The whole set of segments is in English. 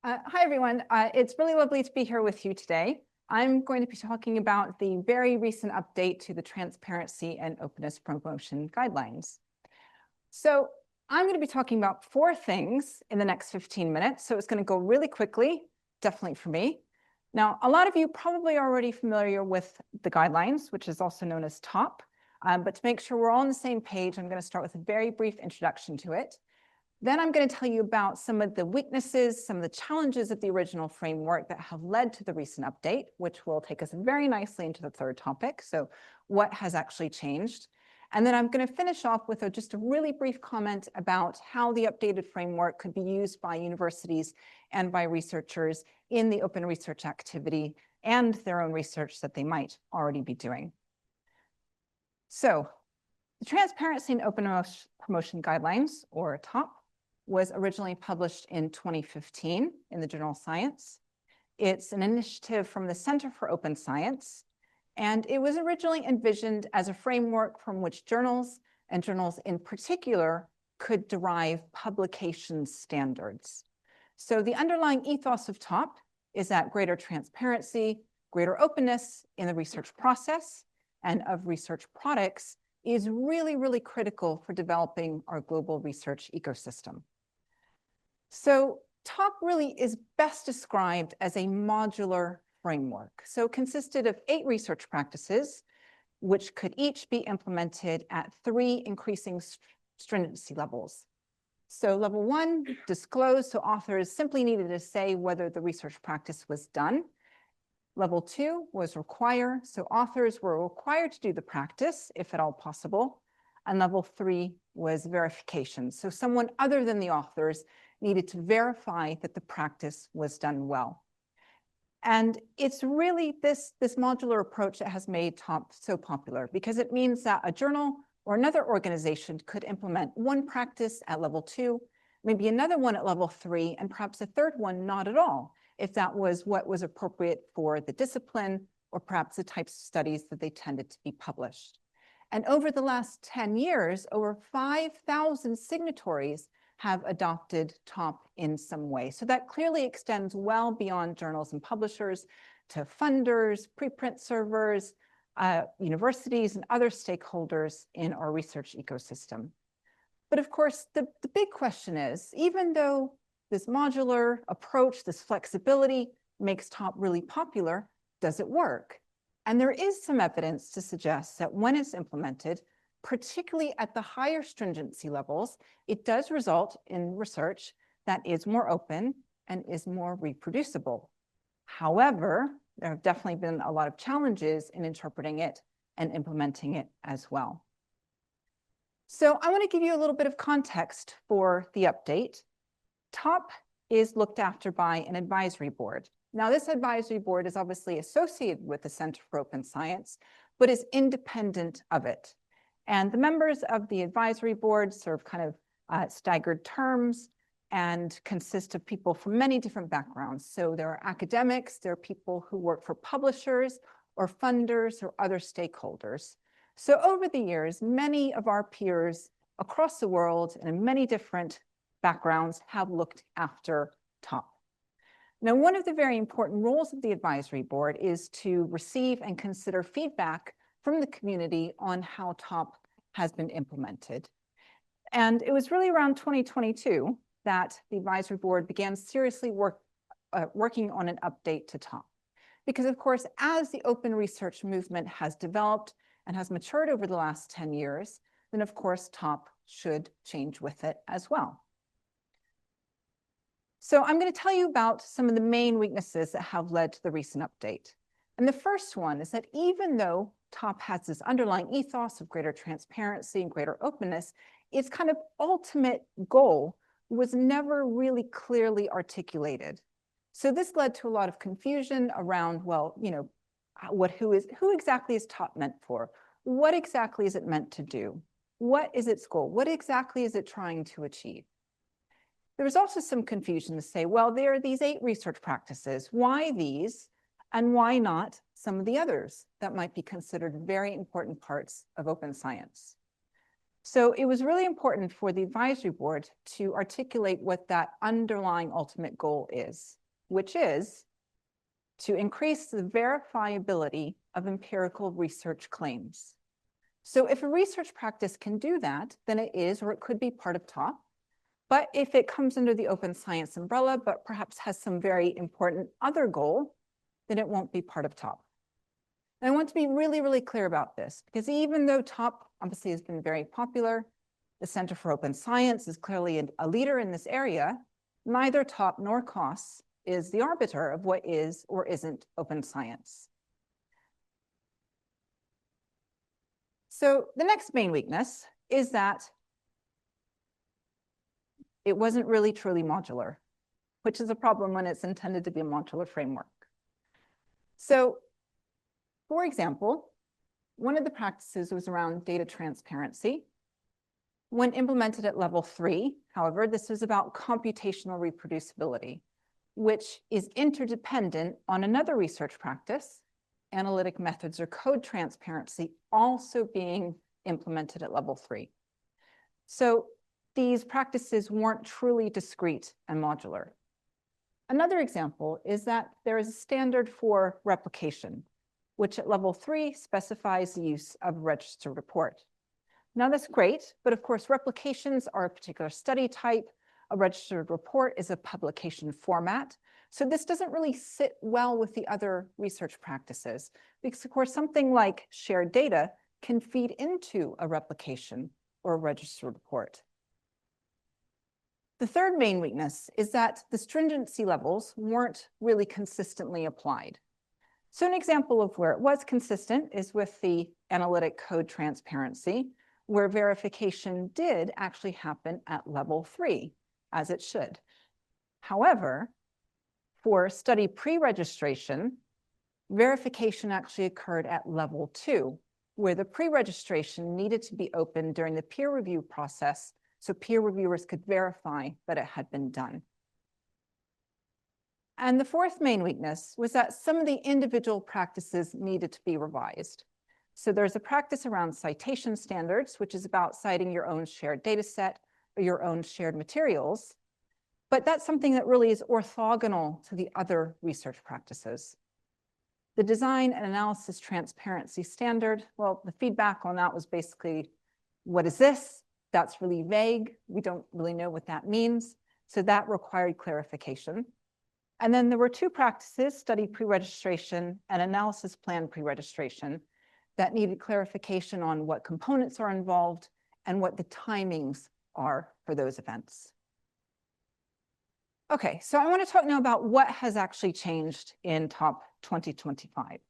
Hi, everyone. It's really lovely to be here with you today. I'm going to be talking about the very recent update to the Transparency and Openness Promotion Guidelines. So I'm going to be talking about 4 things in the next 15 minutes. So it's going to go really quickly, definitely for me. Now, a lot of you probably are already familiar with the guidelines, which is also known as TOP. But to make sure we're all on the same page, I'm going to start with a very brief introduction to it. Then I'm going to tell you about some of the weaknesses, some of the challenges of the original framework that have led to the recent update, which will take us very nicely into the third topic. So what has actually changed? And then I'm going to finish off with just a really brief comment about how the updated framework could be used by universities and by researchers in the open research activity and their own research that they might already be doing. So the Transparency and Open Promotion Guidelines, or TOP, was originally published in 2015 in the journal Science. It's an initiative from the Center for Open Science, and it was originally envisioned as a framework from which journals, and journals in particular, could derive publication standards. So the underlying ethos of TOP is that greater transparency, greater openness in the research process and of research products is really, really critical for developing our global research ecosystem. So TOP really is best described as a modular framework. So it consisted of 8 research practices, which could each be implemented at 3 increasing stringency levels. So level 1, disclose, so authors simply needed to say whether the research practice was done. Level 2 was require, so authors were required to do the practice, if at all possible. And level 3 was verification, so someone other than the authors needed to verify that the practice was done well. And it's really this modular approach that has made TOP so popular, because it means that a journal or another organization could implement one practice at level 2, maybe another one at level 3, and perhaps a third one not at all, if that was what was appropriate for the discipline or perhaps the types of studies that they tended to be published. And over the last 10 years, over 5,000 signatories have adopted TOP in some way. So that clearly extends well beyond journals and publishers to funders, preprint servers, universities, and other stakeholders in our research ecosystem. But of course, the big question is, even though this modular approach, this flexibility makes TOP really popular, does it work? And there is some evidence to suggest that when it's implemented, particularly at the higher stringency levels, it does result in research that is more open and is more reproducible. However, there have definitely been a lot of challenges in interpreting it and implementing it as well. So I want to give you a little bit of context for the update. TOP is looked after by an advisory board. Now, this advisory board is obviously associated with the Center for Open Science, but is independent of it. And the members of the advisory board serve kind of staggered terms and consist of people from many different backgrounds. So there are academics, there are people who work for publishers or funders or other stakeholders. So over the years, many of our peers across the world and in many different backgrounds have looked after TOP. Now, one of the very important roles of the advisory board is to receive and consider feedback from the community on how TOP has been implemented. And it was really around 2022 that the advisory board began seriously working on an update to TOP. Because of course, as the open research movement has developed and has matured over the last 10 years, then of course TOP should change with it as well. So I'm going to tell you about some of the main weaknesses that have led to the recent update. And the first one is that even though TOP has this underlying ethos of greater transparency and greater openness, its kind of ultimate goal was never really clearly articulated. So this led to a lot of confusion around, well, you know, who exactly is TOP meant for? What exactly is it meant to do? What is its goal? What exactly is it trying to achieve? There was also some confusion to say, well, there are these 8 research practices. Why these? And why not some of the others that might be considered very important parts of open science? So it was really important for the advisory board to articulate what that underlying ultimate goal is, which is to increase the verifiability of empirical research claims. So if a research practice can do that, then it is, or it could be part of TOP. But if it comes under the open science umbrella, but perhaps has some very important other goal, then it won't be part of TOP. And I want to be really, really clear about this, because even though TOP obviously has been very popular, the Center for Open Science is clearly a leader in this area, neither TOP nor COS is the arbiter of what is or isn't open science. So the next main weakness is that it wasn't really truly modular, which is a problem when it's intended to be a modular framework. So, for example, one of the practices was around data transparency. When implemented at level 3, however, this was about computational reproducibility, which is interdependent on another research practice, analytic methods or code transparency, also being implemented at level 3. So these practices weren't truly discrete and modular. Another example is that there is a standard for replication, which at level 3 specifies the use of a registered report. Now that's great, but of course replications are a particular study type. A registered report is a publication format. So this doesn't really sit well with the other research practices, because of course something like shared data can feed into a replication or a registered report. The third main weakness is that the stringency levels weren't really consistently applied. So an example of where it was consistent is with the analytic code transparency, where verification did actually happen at level 3, as it should. However, for study pre-registration, verification actually occurred at level 2, where the pre-registration needed to be open during the peer review process so peer reviewers could verify that it had been done. And the fourth main weakness was that some of the individual practices needed to be revised. So there's a practice around citation standards, which is about citing your own shared data set or your own shared materials. But that's something that really is orthogonal to the other research practices. The design and analysis transparency standard, well, the feedback on that was basically, what is this? That's really vague. We don't really know what that means. So that required clarification. And then there were two practices, study pre-registration and analysis plan pre-registration, that needed clarification on what components are involved and what the timings are for those events. Okay, so I want to talk now about what has actually changed in Top 2025.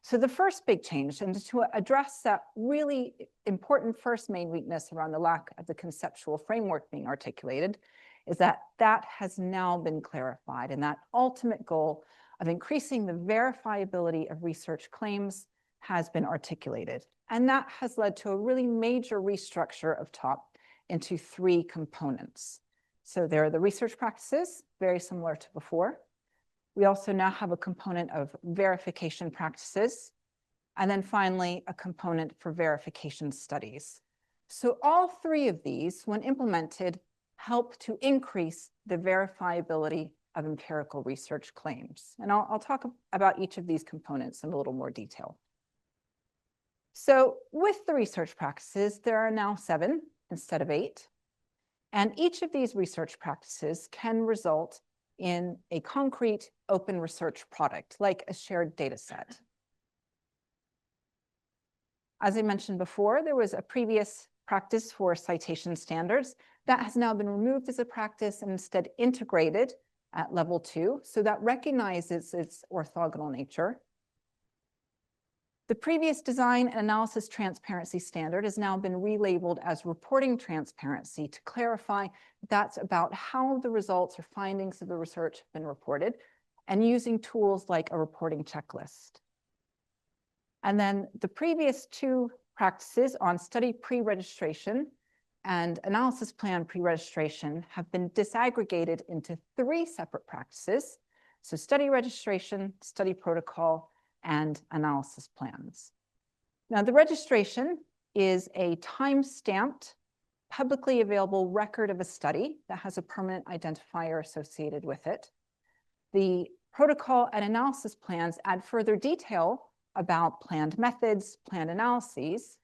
So the first big change, and to address that really important first main weakness around the lack of the conceptual framework being articulated, is that that has now been clarified, and that ultimate goal of increasing the verifiability of research claims has been articulated. And that has led to a really major restructure of TOP into 3 components. So there are the research practices, very similar to before. We also now have a component of verification practices, and then finally a component for verification studies. So all 3 of these, when implemented, help to increase the verifiability of empirical research claims. And I'll talk about each of these components in a little more detail. So with the research practices, there are now 7 instead of 8. And each of these research practices can result in a concrete open research product, like a shared data set. As I mentioned before, there was a previous practice for citation standards that has now been removed as a practice and instead integrated at level 2. So that recognizes its orthogonal nature. The previous design and analysis transparency standard has now been relabeled as reporting transparency to clarify that's about how the results or findings of the research have been reported and using tools like a reporting checklist. And then the previous 2 practices on study pre-registration and analysis plan pre-registration have been disaggregated into 3 separate practices. So study registration, study protocol, and analysis plans. Now the registration is a time-stamped, publicly available record of a study that has a permanent identifier associated with it. The protocol and analysis plans add further detail about planned methods, planned analyses,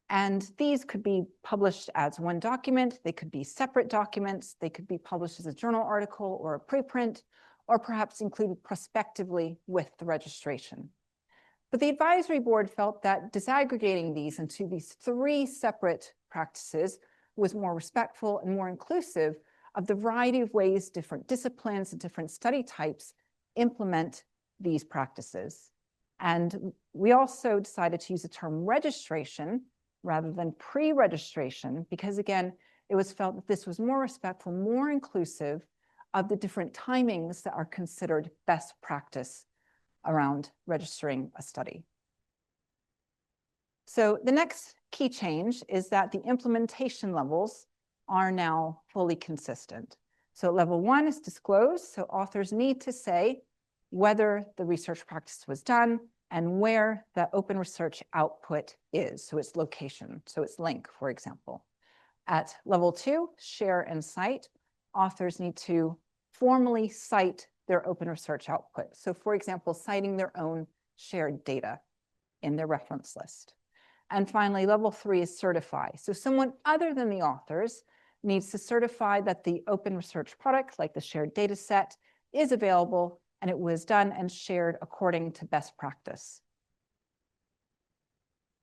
and these could be published as one document, they could be separate documents, they could be published as a journal article or a preprint, or perhaps included prospectively with the registration. But the advisory board felt that disaggregating these into these 3 separate practices was more respectful and more inclusive of the variety of ways different disciplines and different study types implement these practices. And we also decided to use the term registration rather than pre-registration, because again, it was felt that this was more respectful, more inclusive of the different timings that are considered best practice around registering a study. So the next key change is that the implementation levels are now fully consistent. So level 1 is disclosed, so authors need to say whether the research practice was done and where the open research output is, so its location, so its link, for example. At level 2, share and cite, authors need to formally cite their open research output. So for example, citing their own shared data in their reference list. And finally, level 3 is certify. So someone other than the authors needs to certify that the open research product, like the shared data set, is available and it was done and shared according to best practice.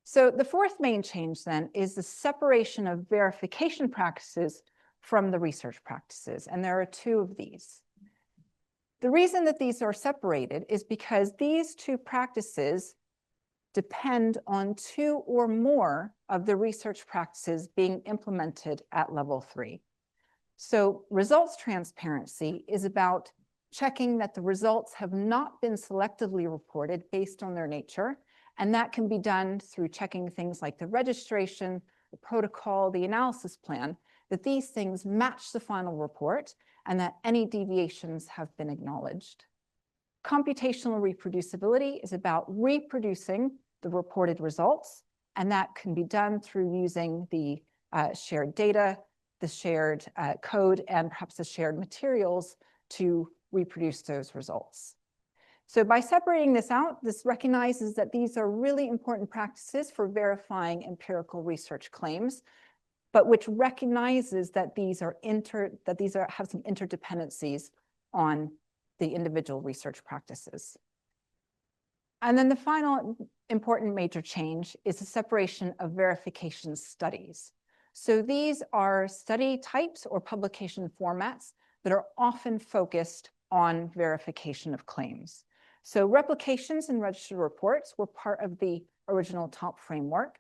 So the 4th main change then is the separation of verification practices from the research practices. And there are 2 of these. The reason that these are separated is because these 2 practices depend on 2 or more of the research practices being implemented at level 3. So results transparency is about checking that the results have not been selectively reported based on their nature, and that can be done through checking things like the registration, the protocol, the analysis plan, that these things match the final report and that any deviations have been acknowledged. Computational reproducibility is about reproducing the reported results, and that can be done through using the shared data, the shared code, and perhaps the shared materials to reproduce those results. So by separating this out, this recognizes that these are really important practices for verifying empirical research claims, but which recognizes that these have some interdependencies on the individual research practices. And then the final important major change is the separation of verification studies. So these are study types or publication formats that are often focused on verification of claims. So replications and registered reports were part of the original TOP framework,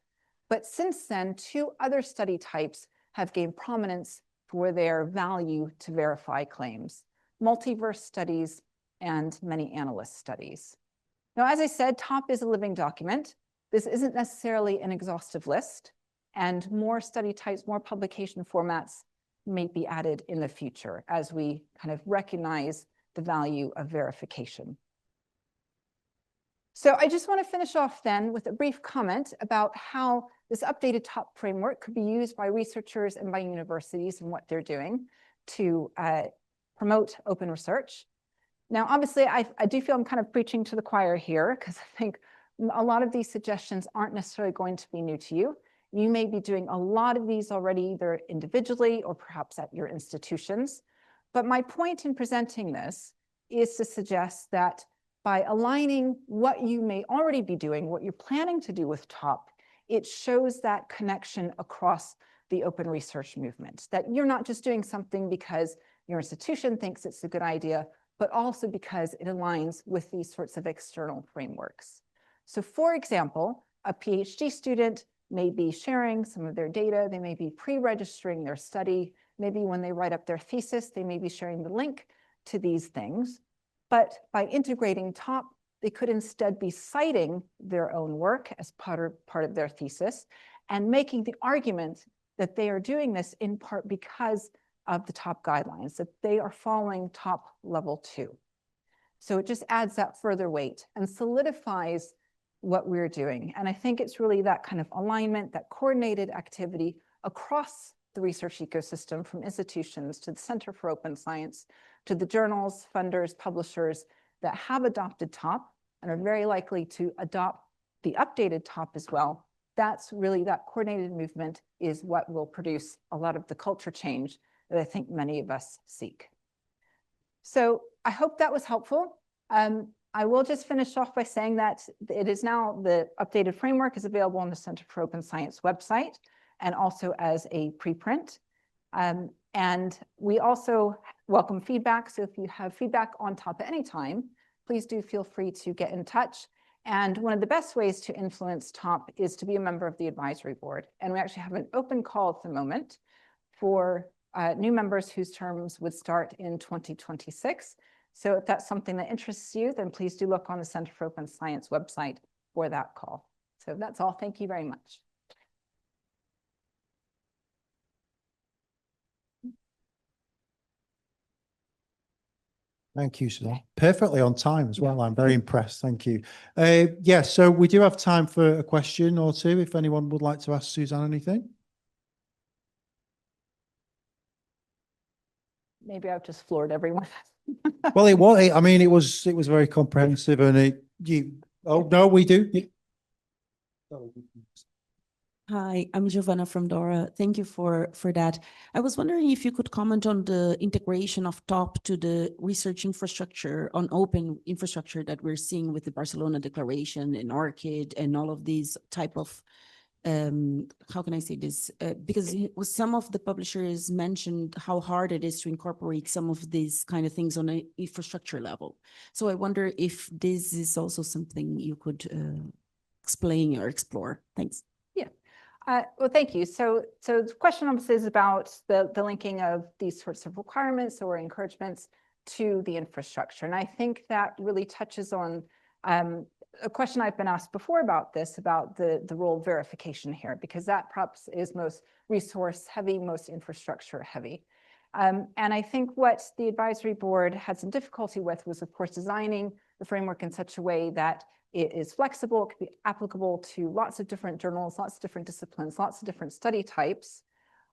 but since then, 2 other study types have gained prominence for their value to verify claims: multiverse studies and many analyst studies. Now, as I said, TOP is a living document. This isn't necessarily an exhaustive list, and more study types, more publication formats may be added in the future as we kind of recognize the value of verification. So I just want to finish off then with a brief comment about how this updated TOP framework could be used by researchers and by universities and what they're doing to promote open research. Now, obviously, I do feel I'm kind of preaching to the choir here, because I think a lot of these suggestions aren't necessarily going to be new to you. You may be doing a lot of these already, either individually or perhaps at your institutions. But my point in presenting this is to suggest that by aligning what you may already be doing, what you're planning to do with TOP, it shows that connection across the open research movement, that you're not just doing something because your institution thinks it's a good idea, but also because it aligns with these sorts of external frameworks. So for example, a PhD student may be sharing some of their data, they may be pre-registering their study, maybe when they write up their thesis, they may be sharing the link to these things. But by integrating TOP, they could instead be citing their own work as part of their thesis and making the argument that they are doing this in part because of the TOP guidelines, that they are following TOP level 2. So it just adds that further weight and solidifies what we're doing. And I think it's really that kind of alignment, that coordinated activity across the research ecosystem, from institutions to the Center for Open Science, to the journals, funders, publishers that have adopted TOP and are very likely to adopt the updated TOP as well. That's really, that coordinated movement is what will produce a lot of the culture change that I think many of us seek. So I hope that was helpful. I will just finish off by saying that it is now, the updated framework is available on the Center for Open Science website and also as a preprint. And we also welcome feedback. So if you have feedback on TOP at any time, please do feel free to get in touch. And one of the best ways to influence TOP is to be a member of the advisory board. And we actually have an open call at the moment for new members whose terms would start in 2026. So if that's something that interests you, then please do look on the Center for Open Science website for that call. So that's all. Thank you very much. Thank you, Suzanne. Perfectly on time as well. I'm very impressed. Thank you. Yeah, so we do have time for a question or two if anyone would like to ask Suzanne anything. Maybe I've just floored everyone. Well, it was. I mean, it was very comprehensive, and oh no, we do. Hi, I'm Giovanna from Dora. Thank you for that. I was wondering if you could comment on the integration of TOP to the research infrastructure on open infrastructure that we're seeing with the Barcelona Declaration and ORCID and all of these type of, how can I say this? Because some of the publishers mentioned how hard it is to incorporate some of these kind of things on an infrastructure level. So I wonder if this is also something you could explain or explore. Thanks. Well, thank you. So the question obviously is about the linking of these sorts of requirements or encouragements to the infrastructure. And I think that really touches on a question I've been asked before about this, about the role of verification here, because that perhaps is most resource heavy, most infrastructure heavy. And I think what the advisory board had some difficulty with was, of course, designing the framework in such a way that it is flexible, it can be applicable to lots of different journals, lots of different disciplines, lots of different study types,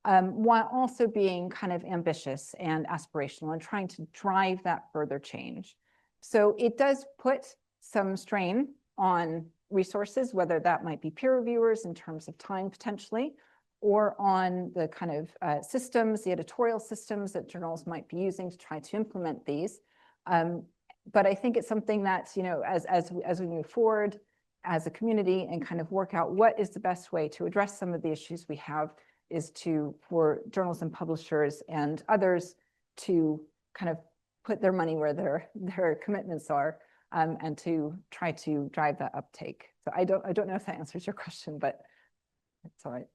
while also being kind of ambitious and aspirational and trying to drive that further change. So it does put some strain on resources, whether that might be peer reviewers in terms of time potentially, or on the kind of systems, the editorial systems that journals might be using to try to implement these. But I think it's something that, you know, as we move forward as a community and kind of work out what is the best way to address some of the issues we have, is for journals and publishers and others to kind of put their money where their commitments are, and to try to drive that uptake. So I don't know if that answers your question, but it's all right.